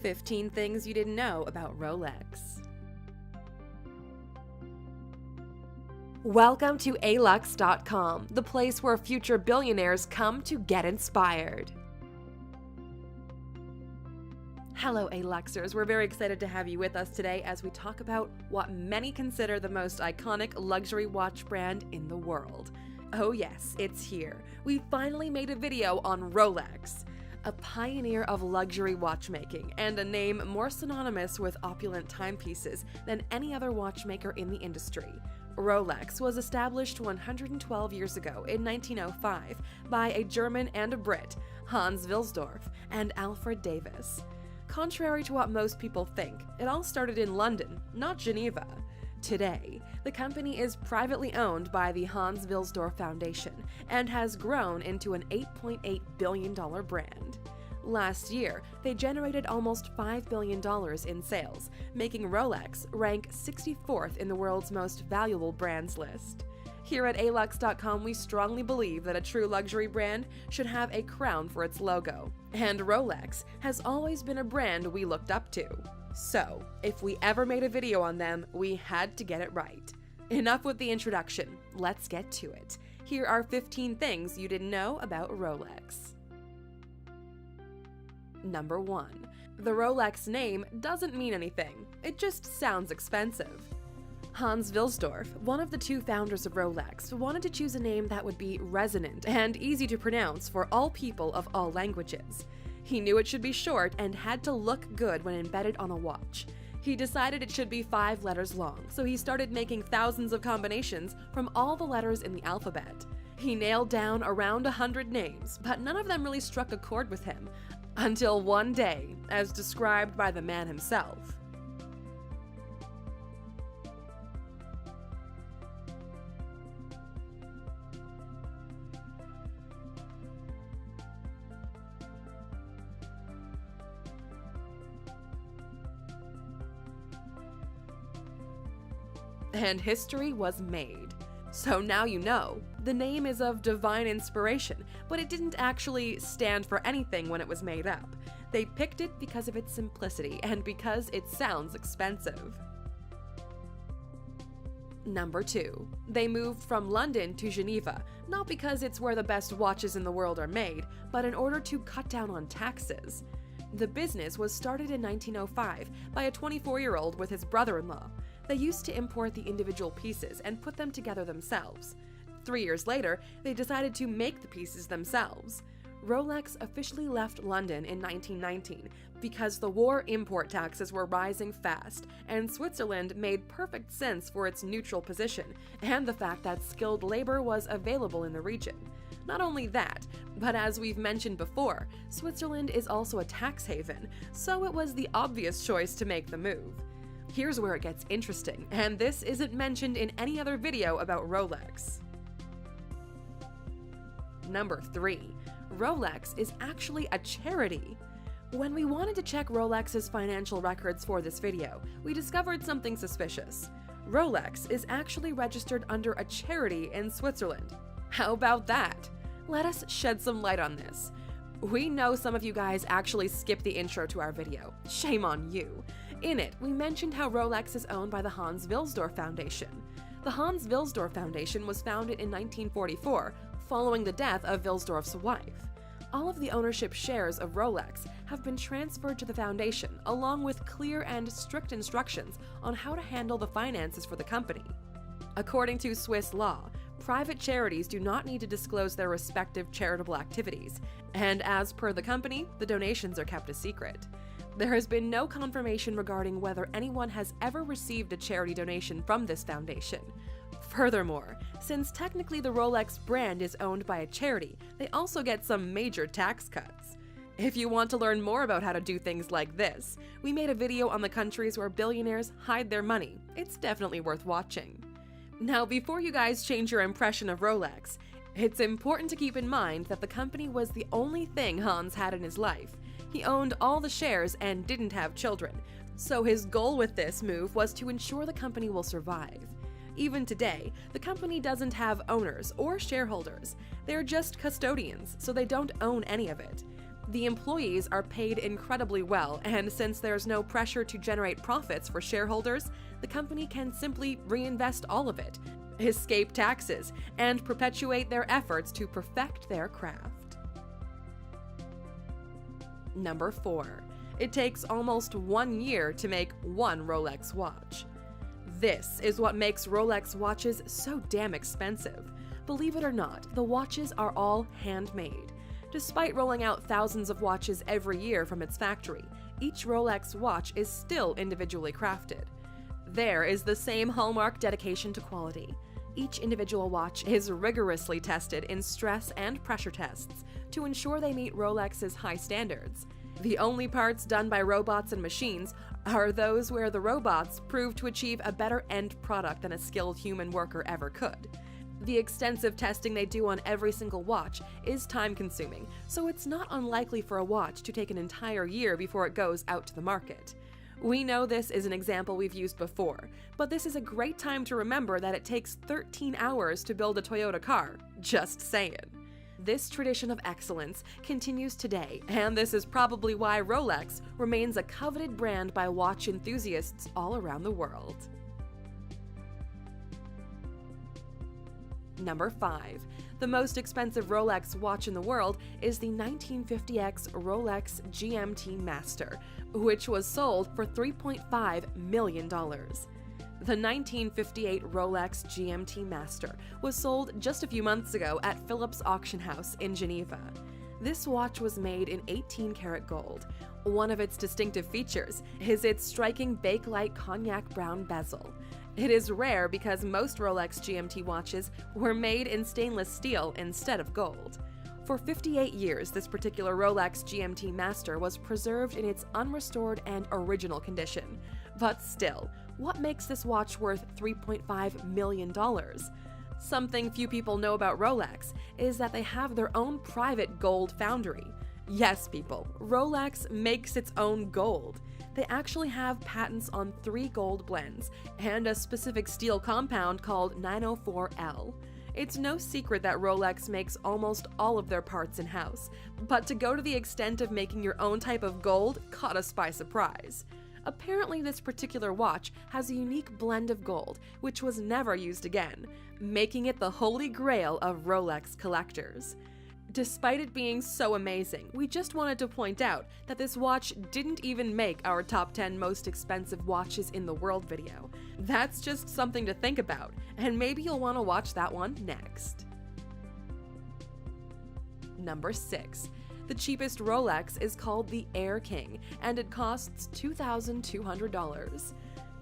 15 things you didn't know about Rolex. Welcome to alux.com, the place where future billionaires come to get inspired. Hello, Aluxers. We're very excited to have you with us today as we talk about what many consider the most iconic luxury watch brand in the world. Oh yes, it's here. We finally made a video on Rolex, a pioneer of luxury watchmaking and a name more synonymous with opulent timepieces than any other watchmaker in the industry. Rolex was established 112 years ago in 1905 by a German and a Brit, Hans Wilsdorf and Alfred Davis. Contrary to what most people think, it all started in London, not Geneva. Today, the company is privately owned by the Hans Wilsdorf Foundation and has grown into an $8.8 billion brand. Last year, they generated almost $5 billion in sales, making Rolex rank 64th in the world's most valuable brands list. Here at alux.com, we strongly believe that a true luxury brand should have a crown for its logo, and Rolex has always been a brand we looked up to. So, if we ever made a video on them, we had to get it right. Enough with the introduction, let's get to it. Here are 15 things you didn't know about Rolex. Number 1. The Rolex name doesn't mean anything, it just sounds expensive. Hans Wilsdorf, one of the two founders of Rolex, wanted to choose a name that would be resonant and easy to pronounce for all people of all languages. He knew it should be short and had to look good when embedded on a watch. He decided it should be 5 letters long, so he started making thousands of combinations from all the letters in the alphabet. He nailed down around 100 names, but none of them really struck a chord with him, until one day, as described by the man himself. And history was made. So now you know, the name is of divine inspiration, but it didn't actually stand for anything when it was made up. They picked it because of its simplicity and because it sounds expensive. Number 2. They moved from London to Geneva, not because it's where the best watches in the world are made, but in order to cut down on taxes. The business was started in 1905 by a 24-year-old with his brother-in-law. They used to import the individual pieces and put them together themselves. 3 years later, they decided to make the pieces themselves. Rolex officially left London in 1919 because the war import taxes were rising fast, and Switzerland made perfect sense for its neutral position and the fact that skilled labor was available in the region. Not only that, but as we've mentioned before, Switzerland is also a tax haven, so it was the obvious choice to make the move. Here's where it gets interesting, and this isn't mentioned in any other video about Rolex. Number 3. Rolex is actually a charity. When we wanted to check Rolex's financial records for this video, we discovered something suspicious. Rolex is actually registered under a charity in Switzerland. How about that? Let us shed some light on this. We know some of you guys actually skipped the intro to our video. Shame on you. In it, we mentioned how Rolex is owned by the Hans Wilsdorf Foundation. The Hans Wilsdorf Foundation was founded in 1944, following the death of Wilsdorf's wife. All of the ownership shares of Rolex have been transferred to the foundation, along with clear and strict instructions on how to handle the finances for the company. According to Swiss law, private charities do not need to disclose their respective charitable activities, and as per the company, the donations are kept a secret. There has been no confirmation regarding whether anyone has ever received a charity donation from this foundation. Furthermore, since technically the Rolex brand is owned by a charity, they also get some major tax cuts. If you want to learn more about how to do things like this, we made a video on the countries where billionaires hide their money. It's definitely worth watching. Now, before you guys change your impression of Rolex, it's important to keep in mind that the company was the only thing Hans had in his life. He owned all the shares and didn't have children, so his goal with this move was to ensure the company will survive. Even today, the company doesn't have owners or shareholders. They're just custodians, so they don't own any of it. The employees are paid incredibly well, and since there's no pressure to generate profits for shareholders, the company can simply reinvest all of it, escape taxes, and perpetuate their efforts to perfect their craft. Number 4. It takes almost 1 year to make one Rolex watch. This is what makes Rolex watches so damn expensive. Believe it or not, the watches are all handmade. Despite rolling out thousands of watches every year from its factory, each Rolex watch is still individually crafted. There is the same hallmark dedication to quality. Each individual watch is rigorously tested in stress and pressure tests to ensure they meet Rolex's high standards. The only parts done by robots and machines are those where the robots prove to achieve a better end product than a skilled human worker ever could. The extensive testing they do on every single watch is time-consuming, so it's not unlikely for a watch to take an entire year before it goes out to the market. We know this is an example we've used before, but this is a great time to remember that it takes 13 hours to build a Toyota car. Just saying. This tradition of excellence continues today, and this is probably why Rolex remains a coveted brand by watch enthusiasts all around the world. Number 5. The most expensive Rolex watch in the world is the 1950X Rolex GMT Master, which was sold for $3.5 million. The 1958 Rolex GMT Master was sold just a few months ago at Phillips Auction House in Geneva. This watch was made in 18-karat gold. One of its distinctive features is its striking Bakelite cognac brown bezel. It is rare because most Rolex GMT watches were made in stainless steel instead of gold. For 58 years, this particular Rolex GMT Master was preserved in its unrestored and original condition. But still, what makes this watch worth $3.5 million? Something few people know about Rolex is that they have their own private gold foundry. Yes, people, Rolex makes its own gold. They actually have patents on 3 gold blends and a specific steel compound called 904L. It's no secret that Rolex makes almost all of their parts in-house, but to go to the extent of making your own type of gold caught us by surprise. Apparently, this particular watch has a unique blend of gold, which was never used again, making it the holy grail of Rolex collectors. Despite it being so amazing, we just wanted to point out that this watch didn't even make our top 10 most expensive watches in the world video. That's just something to think about, and maybe you'll want to watch that one next. Number 6. The cheapest Rolex is called the Air King, and it costs $2,200.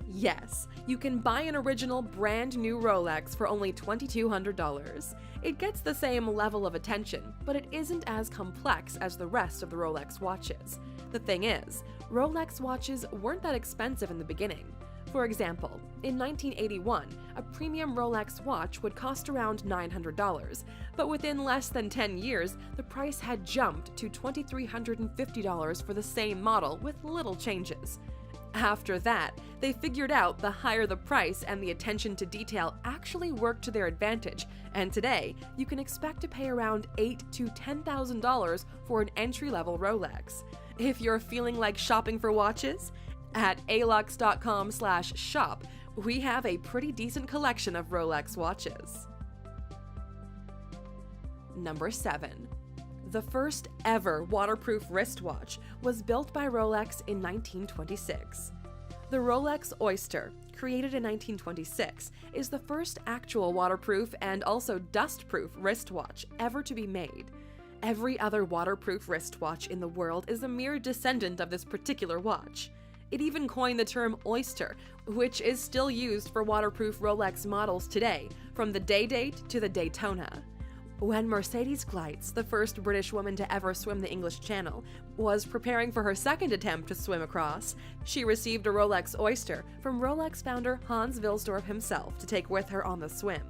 Yes, you can buy an original brand new Rolex for only $2,200. It gets the same level of attention, but it isn't as complex as the rest of the Rolex watches. The thing is, Rolex watches weren't that expensive in the beginning. For example, in 1981, a premium Rolex watch would cost around $900, but within less than 10 years, the price had jumped to $2,350 for the same model with little changes. After that, they figured out the higher the price and the attention to detail actually worked to their advantage, and today, you can expect to pay around $8,000 to $10,000 for an entry-level Rolex. If you're feeling like shopping for watches, at alux.com/shop, we have a pretty decent collection of Rolex watches. Number 7. The first ever waterproof wristwatch was built by Rolex in 1926. The Rolex Oyster, created in 1926, is the first actual waterproof and also dust-proof wristwatch ever to be made. Every other waterproof wristwatch in the world is a mere descendant of this particular watch. It even coined the term oyster, which is still used for waterproof Rolex models today, from the Day-Date to the Daytona. When Mercedes Gleitz, the first British woman to ever swim the English Channel, was preparing for her second attempt to swim across, she received a Rolex Oyster from Rolex founder Hans Wilsdorf himself to take with her on the swim.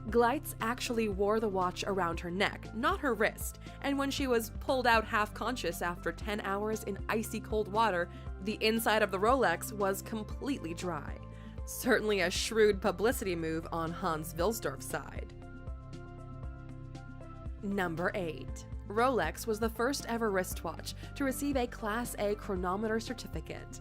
Gleitz actually wore the watch around her neck, not her wrist, and when she was pulled out half-conscious after 10 hours in icy cold water, the inside of the Rolex was completely dry. Certainly a shrewd publicity move on Hans Wilsdorf's side. Number 8. Rolex was the first ever wristwatch to receive a Class A chronometer certificate.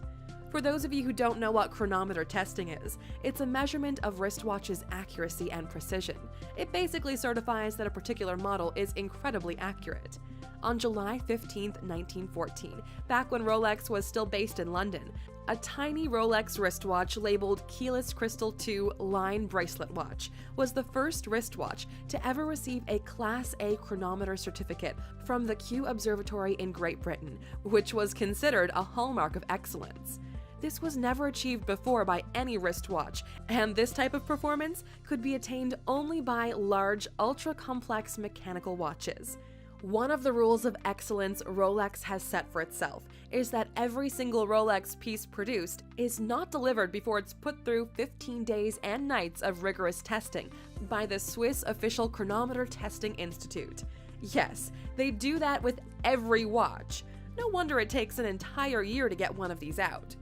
For those of you who don't know what chronometer testing is, it's a measurement of wristwatches' accuracy and precision. It basically certifies that a particular model is incredibly accurate. On July 15, 1914, back when Rolex was still based in London, a tiny Rolex wristwatch labeled Keyless Crystal 2 Line Bracelet Watch was the first wristwatch to ever receive a Class A chronometer certificate from the Kew Observatory in Great Britain, which was considered a hallmark of excellence. This was never achieved before by any wristwatch, and this type of performance could be attained only by large, ultra-complex mechanical watches. One of the rules of excellence Rolex has set for itself is that every single Rolex piece produced is not delivered before it's put through 15 days and nights of rigorous testing by the Swiss Official Chronometer Testing Institute. Yes, they do that with every watch. No wonder it takes an entire year to get one of these out.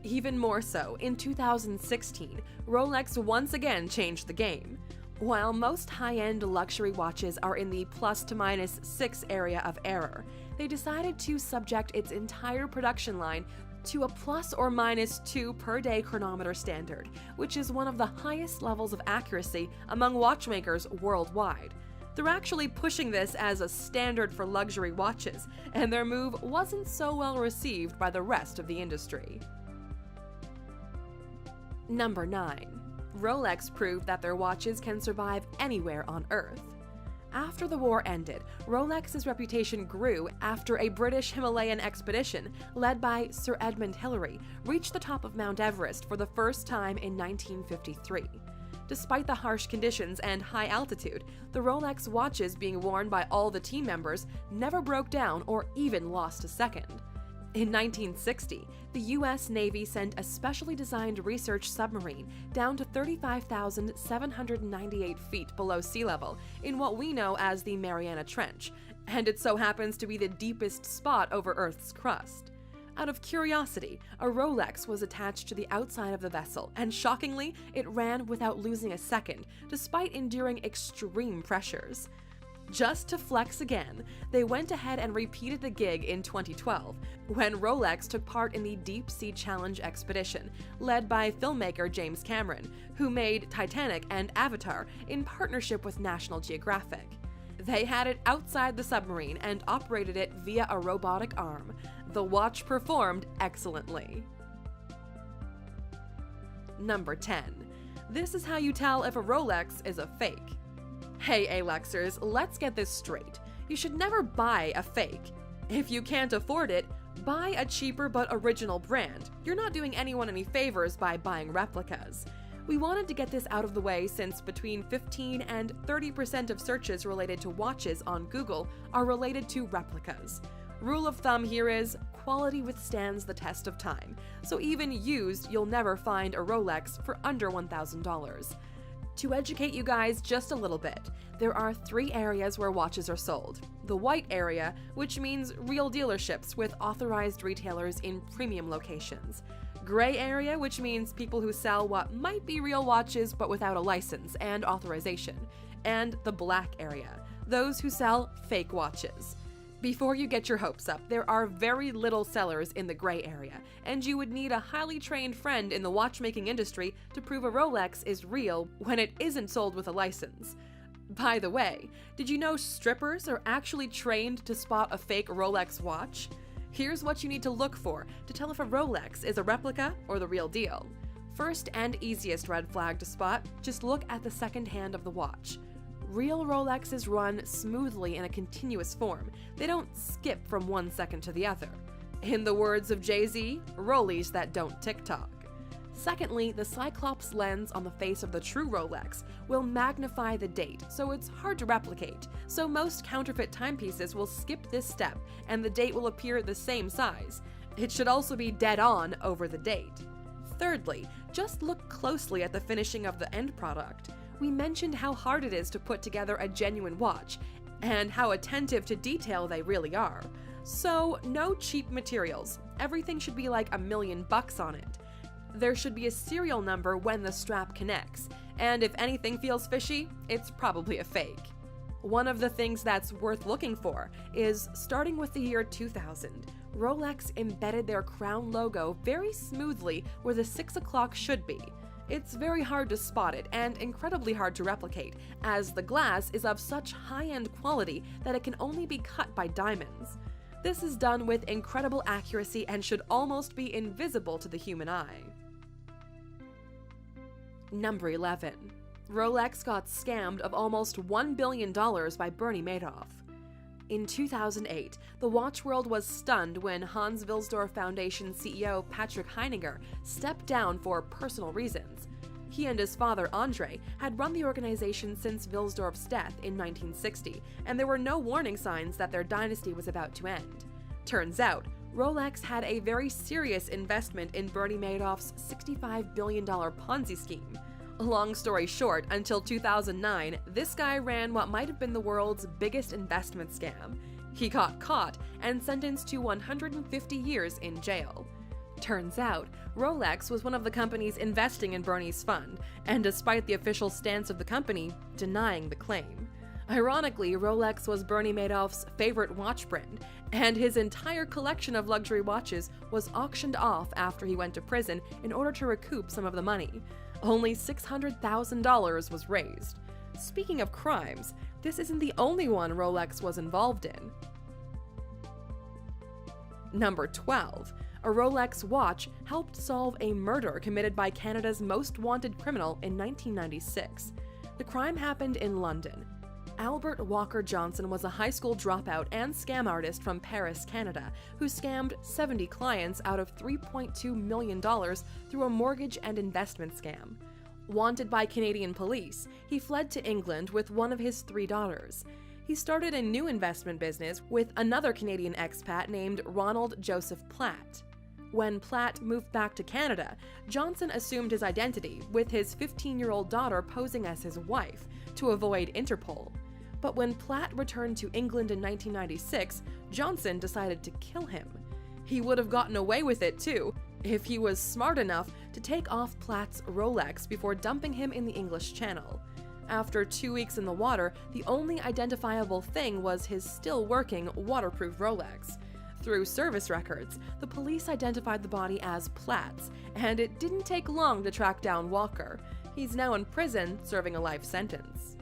Even more so, in 2016, Rolex once again changed the game. While most high-end luxury watches are in the plus to minus 6 area of error, they decided to subject its entire production line to a plus or minus 2 per day chronometer standard, which is one of the highest levels of accuracy among watchmakers worldwide. They're actually pushing this as a standard for luxury watches, and their move wasn't so well received by the rest of the industry. Number 9. Rolex proved that their watches can survive anywhere on Earth. After the war ended, Rolex's reputation grew after a British Himalayan expedition led by Sir Edmund Hillary reached the top of Mount Everest for the first time in 1953. Despite the harsh conditions and high altitude, the Rolex watches being worn by all the team members never broke down or even lost a second. In 1960, the U.S. Navy sent a specially designed research submarine down to 35,798 feet below sea level in what we know as the Mariana Trench, and it so happens to be the deepest spot over Earth's crust. Out of curiosity, a Rolex was attached to the outside of the vessel, and shockingly, it ran without losing a second, despite enduring extreme pressures. Just to flex again, they went ahead and repeated the gig in 2012, when Rolex took part in the Deep Sea Challenge expedition, led by filmmaker James Cameron, who made Titanic and Avatar in partnership with National Geographic. They had it outside the submarine and operated it via a robotic arm. The watch performed excellently. Number 10. This is how you tell if a Rolex is a fake. Hey Alexers, let's get this straight. You should never buy a fake. If you can't afford it, buy a cheaper but original brand. You're not doing anyone any favors by buying replicas. We wanted to get this out of the way since between 15 and 30% of searches related to watches on Google are related to replicas. Rule of thumb here is, quality withstands the test of time, so even used, you'll never find a Rolex for under $1,000. To educate you guys just a little bit, there are 3 areas where watches are sold. The white area, which means real dealerships with authorized retailers in premium locations. Gray area, which means people who sell what might be real watches but without a license and authorization. And the black area, those who sell fake watches. Before you get your hopes up, there are very little sellers in the gray area, and you would need a highly trained friend in the watchmaking industry to prove a Rolex is real when it isn't sold with a license. By the way, did you know strippers are actually trained to spot a fake Rolex watch? Here's what you need to look for to tell if a Rolex is a replica or the real deal. First and easiest red flag to spot, just look at the second hand of the watch. Real Rolexes run smoothly in a continuous form. They don't skip from one second to the other. In the words of Jay-Z, rollies that don't tick-tock. Secondly, the Cyclops lens on the face of the true Rolex will magnify the date, so it's hard to replicate. So most counterfeit timepieces will skip this step, and the date will appear the same size. It should also be dead on over the date. Thirdly, just look closely at the finishing of the end product. We mentioned how hard it is to put together a genuine watch, and how attentive to detail they really are. So, no cheap materials. Everything should be like $1 million on it. There should be a serial number when the strap connects, and if anything feels fishy, it's probably a fake. One of the things that's worth looking for is, starting with the year 2000, Rolex embedded their crown logo very smoothly where the 6 o'clock should be. It's very hard to spot it and incredibly hard to replicate, as the glass is of such high-end quality that it can only be cut by diamonds. This is done with incredible accuracy and should almost be invisible to the human eye. Number 11. Rolex got scammed of almost $1 billion by Bernie Madoff. In 2008, the watch world was stunned when Hans Wilsdorf Foundation CEO Patrick Heininger stepped down for personal reasons. He and his father, Andre, had run the organization since Wilsdorf's death in 1960, and there were no warning signs that their dynasty was about to end. Turns out, Rolex had a very serious investment in Bernie Madoff's $65 billion Ponzi scheme. Long story short, until 2009, this guy ran what might have been the world's biggest investment scam. He got caught and sentenced to 150 years in jail. Turns out, Rolex was one of the companies investing in Bernie's fund, and despite the official stance of the company, denying the claim. Ironically, Rolex was Bernie Madoff's favorite watch brand, and his entire collection of luxury watches was auctioned off after he went to prison in order to recoup some of the money. Only $600,000 was raised. Speaking of crimes, this isn't the only one Rolex was involved in. Number 12. A Rolex watch helped solve a murder committed by Canada's most wanted criminal in 1996. The crime happened in London. Albert Walker Johnson was a high school dropout and scam artist from Paris, Canada, who scammed 70 clients out of $3.2 million through a mortgage and investment scam. Wanted by Canadian police, he fled to England with one of his 3 daughters. He started a new investment business with another Canadian expat named Ronald Joseph Platt. When Platt moved back to Canada, Johnson assumed his identity, with his 15-year-old daughter posing as his wife, to avoid Interpol. But when Platt returned to England in 1996, Johnson decided to kill him. He would have gotten away with it too, if he was smart enough to take off Platt's Rolex before dumping him in the English Channel. After 2 weeks in the water, the only identifiable thing was his still-working, waterproof Rolex. Through service records, the police identified the body as Platt's, and it didn't take long to track down Walker. He's now in prison, serving a life sentence.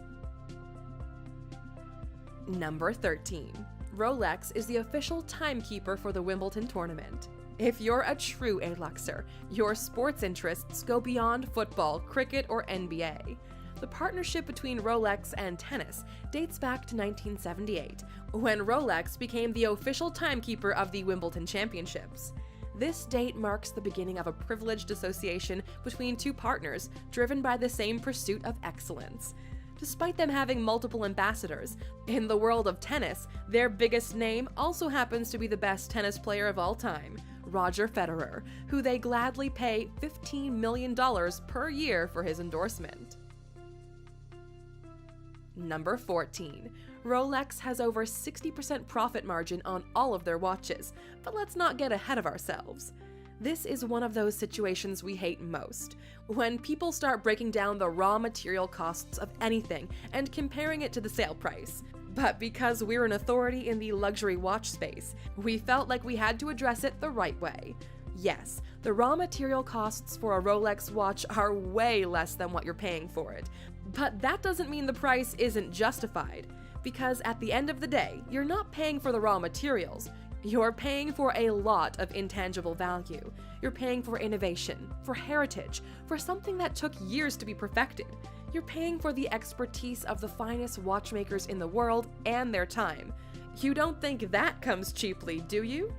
Number 13. Rolex is the official timekeeper for the Wimbledon tournament. If you're a true A-Luxer, your sports interests go beyond football, cricket, or NBA. The partnership between Rolex and tennis dates back to 1978, when Rolex became the official timekeeper of the Wimbledon Championships. This date marks the beginning of a privileged association between two partners driven by the same pursuit of excellence. Despite them having multiple ambassadors, in the world of tennis, their biggest name also happens to be the best tennis player of all time, Roger Federer, who they gladly pay $15 million per year for his endorsement. Number 14. Rolex has over 60% profit margin on all of their watches, but let's not get ahead of ourselves. This is one of those situations we hate most, when people start breaking down the raw material costs of anything and comparing it to the sale price. But because we're an authority in the luxury watch space, we felt like we had to address it the right way. Yes, the raw material costs for a Rolex watch are way less than what you're paying for it, but that doesn't mean the price isn't justified, because at the end of the day, you're not paying for the raw materials. You're paying for a lot of intangible value. You're paying for innovation, for heritage, for something that took years to be perfected. You're paying for the expertise of the finest watchmakers in the world and their time. You don't think that comes cheaply, do you?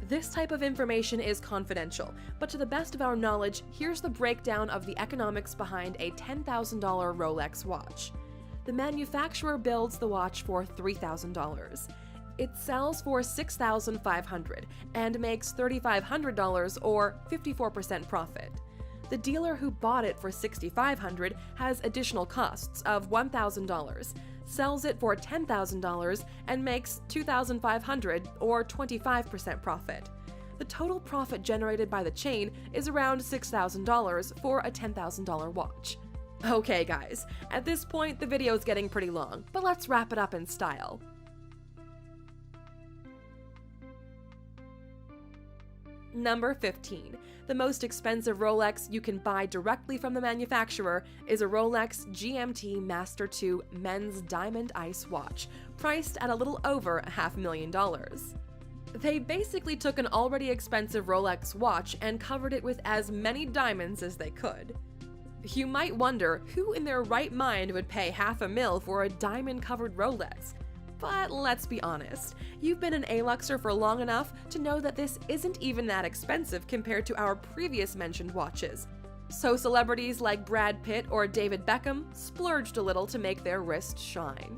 This type of information is confidential, but to the best of our knowledge, here's the breakdown of the economics behind a $10,000 Rolex watch. The manufacturer builds the watch for $3,000. It sells for $6,500 and makes $3,500 or 54% profit. The dealer who bought it for $6,500 has additional costs of $1,000, sells it for $10,000 and makes $2,500 or 25% profit. The total profit generated by the chain is around $6,000 for a $10,000 watch. Okay guys, at this point the video is getting pretty long, but let's wrap it up in style. Number 15. The most expensive Rolex you can buy directly from the manufacturer is a Rolex GMT Master 2 men's diamond ice watch, priced at a little over $500,000. They basically took an already expensive Rolex watch and covered it with as many diamonds as they could. You might wonder who in their right mind would pay $500,000 for a diamond-covered Rolex. But let's be honest, you've been an A-Luxer for long enough to know that this isn't even that expensive compared to our previous mentioned watches. So celebrities like Brad Pitt or David Beckham splurged a little to make their wrist shine.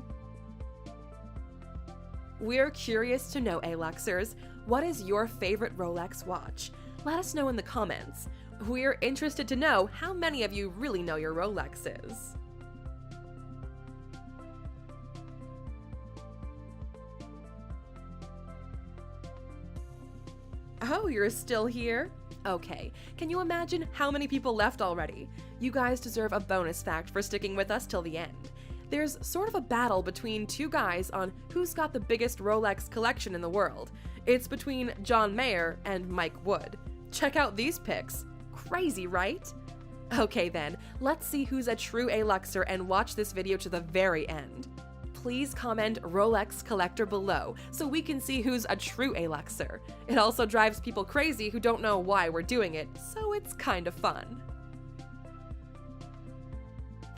We're curious to know, A-Luxers, what is your favorite Rolex watch? Let us know in the comments. We're interested to know how many of you really know your Rolexes. Oh, you're still here? Okay, can you imagine how many people left already? You guys deserve a bonus fact for sticking with us till the end. There's sort of a battle between two guys on who's got the biggest Rolex collection in the world. It's between John Mayer and Mike Wood. Check out these pics. Crazy, right? Okay then, let's see who's a true A-Luxer and watch this video to the very end. Please comment Rolex collector below so we can see who's a true A-Luxer. It also drives people crazy who don't know why we're doing it, so it's kind of fun.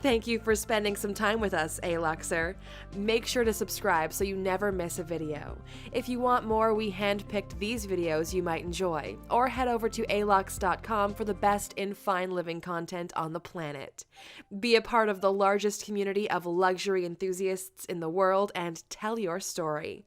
Thank you for spending some time with us, A-Luxer. Make sure to subscribe so you never miss a video. If you want more, we handpicked these videos you might enjoy, or head over to alux.com for the best in fine living content on the planet. Be a part of the largest community of luxury enthusiasts in the world and tell your story.